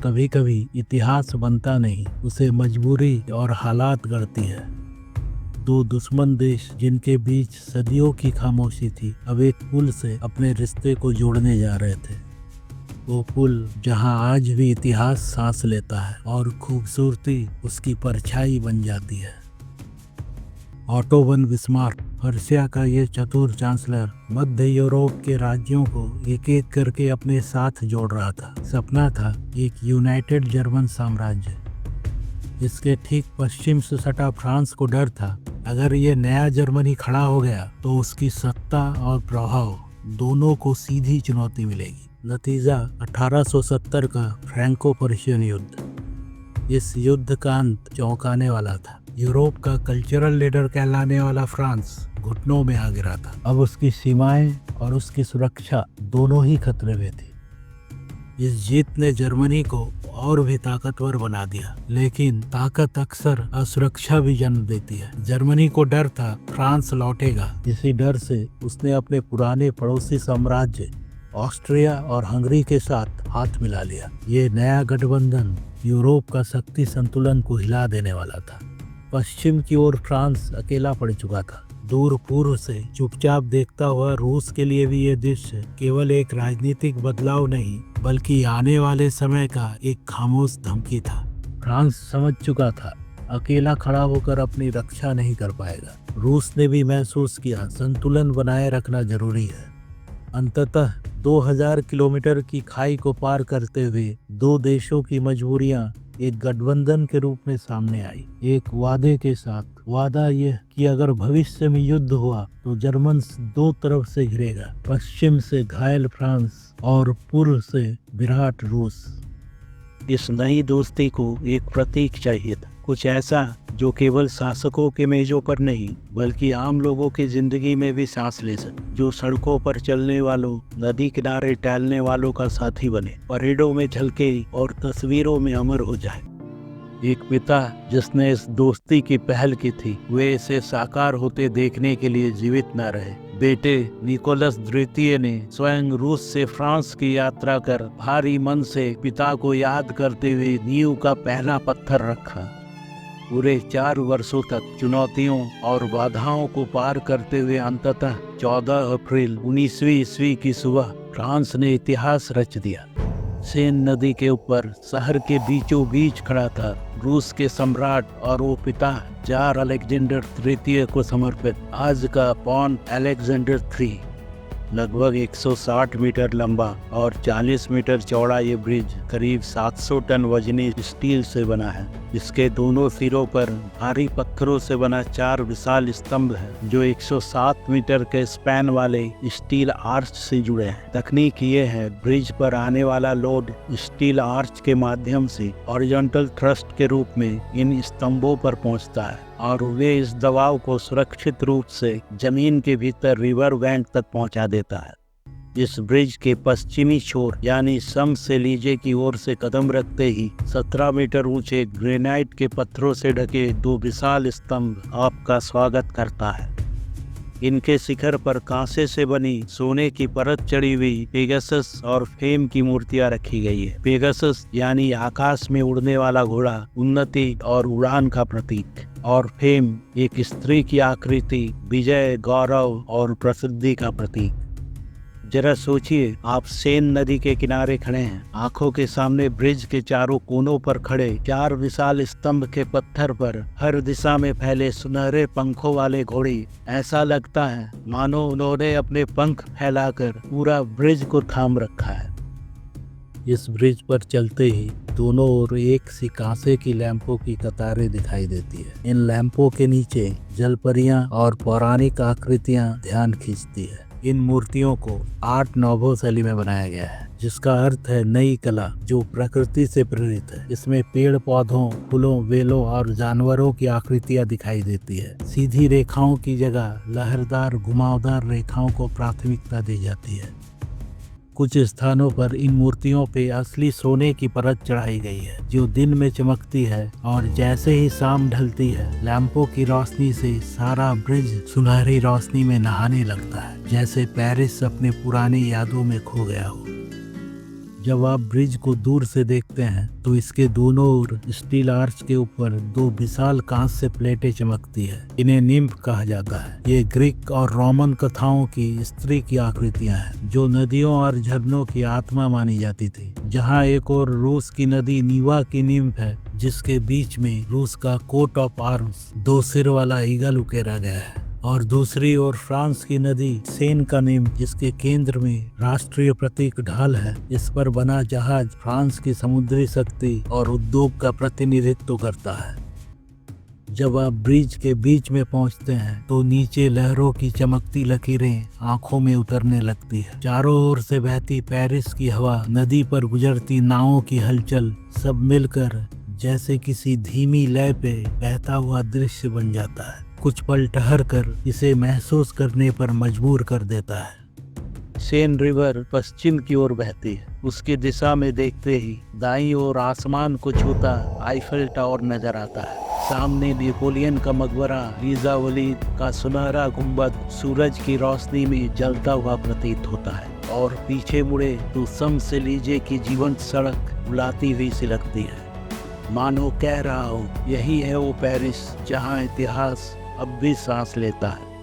कभी कभी इतिहास बनता नहीं, उसे मजबूरी और हालात गढ़ती है। दो दुश्मन देश जिनके बीच सदियों की खामोशी थी, अब एक पुल से अपने रिश्ते को जोड़ने जा रहे थे। वो पुल जहां आज भी इतिहास सांस लेता है और खूबसूरती उसकी परछाई बन जाती है। ऑटो वन बिस्मार्क, पर्शिया का ये चतुर चांसलर, मध्य यूरोप के राज्यों को एक एक करके अपने साथ जोड़ रहा था। सपना था एक यूनाइटेड जर्मन साम्राज्य। इसके ठीक पश्चिम से सटा फ्रांस को डर था, अगर ये नया जर्मनी खड़ा हो गया तो उसकी सत्ता और प्रभाव दोनों को सीधी चुनौती मिलेगी। नतीजा 1870 का फ्रैंको पर्शियन युद्ध। इस युद्ध का अंत चौंकाने वाला था। यूरोप का कल्चरल लीडर कहलाने वाला फ्रांस घुटनों में आ गिरा था। अब उसकी सीमाएं और उसकी सुरक्षा दोनों ही खतरे में थी। इस जीत ने जर्मनी को और भी ताकतवर बना दिया, लेकिन ताकत अक्सर असुरक्षा भी जन्म देती है। जर्मनी को डर था फ्रांस लौटेगा। इसी डर से उसने अपने पुराने पड़ोसी साम्राज्य ऑस्ट्रिया और हंगरी के साथ हाथ मिला लिया। ये नया गठबंधन यूरोप का शक्ति संतुलन को हिला देने वाला था। पश्चिम की ओर फ्रांस अकेला पड़ चुका था। दूर पूर्व से चुपचाप देखता हुआ रूस के लिए भी ये दृश्य केवल एक राजनीतिक बदलाव नहीं, बल्कि आने वाले समय का एक खामोश धमकी था। फ्रांस समझ चुका था अकेला खड़ा होकर अपनी रक्षा नहीं कर पाएगा। रूस ने भी महसूस किया संतुलन बनाए रखना जरूरी है। अंततः 2000 किलोमीटर की खाई को पार करते हुए दो देशों की मजबूरियां एक गठबंधन के रूप में सामने आई, एक वादे के साथ। वादा यह कि अगर भविष्य में युद्ध हुआ तो जर्मन दो तरफ से घिरेगा, पश्चिम से घायल फ्रांस और पूर्व से विराट रूस। इस नई दोस्ती को एक प्रतीक चाहिए था, कुछ ऐसा जो केवल शासकों के मेजों पर नहीं बल्कि आम लोगों की जिंदगी में भी सांस ले सके, जो सड़कों पर चलने वालों, नदी किनारे टहलने वालों का साथी बने, परेडों में झलके और तस्वीरों में अमर हो जाए। एक पिता जिसने इस दोस्ती की पहल की थी, वे इसे साकार होते देखने के लिए जीवित न रहे। बेटे निकोलस द्वितीय ने स्वयं रूस से फ्रांस की यात्रा कर भारी मन से पिता को याद करते हुए नींव का पहला पत्थर रखा। पूरे 4 वर्षों तक चुनौतियों और बाधाओं को पार करते हुए अंततः 14 अप्रैल 19वीं ईस्वी की सुबह फ्रांस ने इतिहास रच दिया। सेन नदी के ऊपर शहर के बीचों बीच खड़ा था रूस के सम्राट और वो पिता जार अलेक्जेंडर तृतीय को समर्पित आज का पॉन्ट अलेक्जेंडर 3। लगभग 160 मीटर लंबा और 40 मीटर चौड़ा ये ब्रिज करीब 700 टन वजनी स्टील से बना है। इसके दोनों सिरों पर भारी पत्थरों से बना 4 विशाल स्तंभ है, जो 107 मीटर के स्पैन वाले स्टील आर्च से जुड़े हैं। तकनीक ये है, ब्रिज पर आने वाला लोड स्टील आर्च के माध्यम से हॉरिजॉन्टल थ्रस्ट के रूप में इन स्तंभों पर पहुंचता है और वे इस दबाव को सुरक्षित रूप से जमीन के भीतर रिवर बैंक तक पहुंचा देता है। इस ब्रिज के पश्चिमी छोर यानी शम्स-एलीजे की ओर से कदम रखते ही 17 मीटर ऊंचे ग्रेनाइट के पत्थरों से ढके 2 विशाल स्तंभ आपका स्वागत करता है। इनके शिखर पर कांसे से बनी सोने की परत चढ़ी हुई पेगासस और फेम की मूर्तियां रखी गई है। पेगासस यानी आकाश में उड़ने वाला घोड़ा, उन्नति और उड़ान का प्रतीक, और फेम एक स्त्री की आकृति, विजय, गौरव और प्रसिद्धि का प्रतीक। जरा सोचिए, आप सेन नदी के किनारे खड़े हैं, आंखों के सामने ब्रिज के चारों कोनों पर खड़े 4 विशाल स्तंभ के पत्थर पर हर दिशा में फैले सुनहरे पंखों वाले घोड़े। ऐसा लगता है मानो उन्होंने अपने पंख फैलाकर पूरा ब्रिज को थाम रखा है। इस ब्रिज पर चलते ही दोनों ओर एक सी कांसे की लैंपों की कतारें दिखाई देती है। इन लैंपों के नीचे जलपरियां और पौराणिक आकृतियां ध्यान खींचती है। इन मूर्तियों को आर्ट नोवो शैली में बनाया गया है, जिसका अर्थ है नई कला जो प्रकृति से प्रेरित है। इसमें पेड़ पौधों, फूलों, बेलों और जानवरों की आकृतियां दिखाई देती है। सीधी रेखाओं की जगह लहरदार घुमावदार रेखाओं को प्राथमिकता दी जाती है। कुछ स्थानों पर इन मूर्तियों पे असली सोने की परत चढ़ाई गई है, जो दिन में चमकती है और जैसे ही शाम ढलती है, लैंपों की रोशनी से सारा ब्रिज सुनहरी रोशनी में नहाने लगता है, जैसे पेरिस अपने पुरानी यादों में खो गया हो। जब आप ब्रिज को दूर से देखते हैं तो इसके दोनों ओर स्टील आर्च के ऊपर दो विशाल कांच से प्लेटें चमकती है। इन्हें निम्फ कहा जाता है। ये ग्रीक और रोमन कथाओं की स्त्री की आकृतियां हैं जो नदियों और झरनों की आत्मा मानी जाती थी। जहां एक और रूस की नदी नीवा की निम्फ है जिसके बीच में रूस का कोट ऑफ आर्म्स 2 सिर वाला ईगल उकेरा गया है, और दूसरी ओर फ्रांस की नदी सेन का निम्फ जिसके केंद्र में राष्ट्रीय प्रतीक ढाल है। इस पर बना जहाज फ्रांस की समुद्री शक्ति और उद्योग का प्रतिनिधित्व करता है। जब आप ब्रिज के बीच में पहुंचते हैं तो नीचे लहरों की चमकती लकीरें आंखों में उतरने लगती है। चारों ओर से बहती पेरिस की हवा, नदी पर गुजरती नावों की हलचल, सब मिलकर जैसे किसी धीमी लय पे बहता हुआ दृश्य बन जाता है। कुछ पल ठहर कर इसे महसूस करने पर मजबूर कर देता है। सेन रिवर पश्चिम की ओर बहती है। उसकी दिशा में देखते ही दाईं ओर आसमान को छूता आईफल टावर नजर आता है। सामने नेपोलियन का मकबरा, रीजा वलीद का सुनहरा गुंबद सूरज की रोशनी में जलता हुआ प्रतीत होता है, और पीछे मुड़े तो शम्स लीजे की जीवंत सड़क बुलाती हुई सी लगती है। मानो कह रहा हो, यही है वो पेरिस जहाँ इतिहास अब भी सांस लेता है।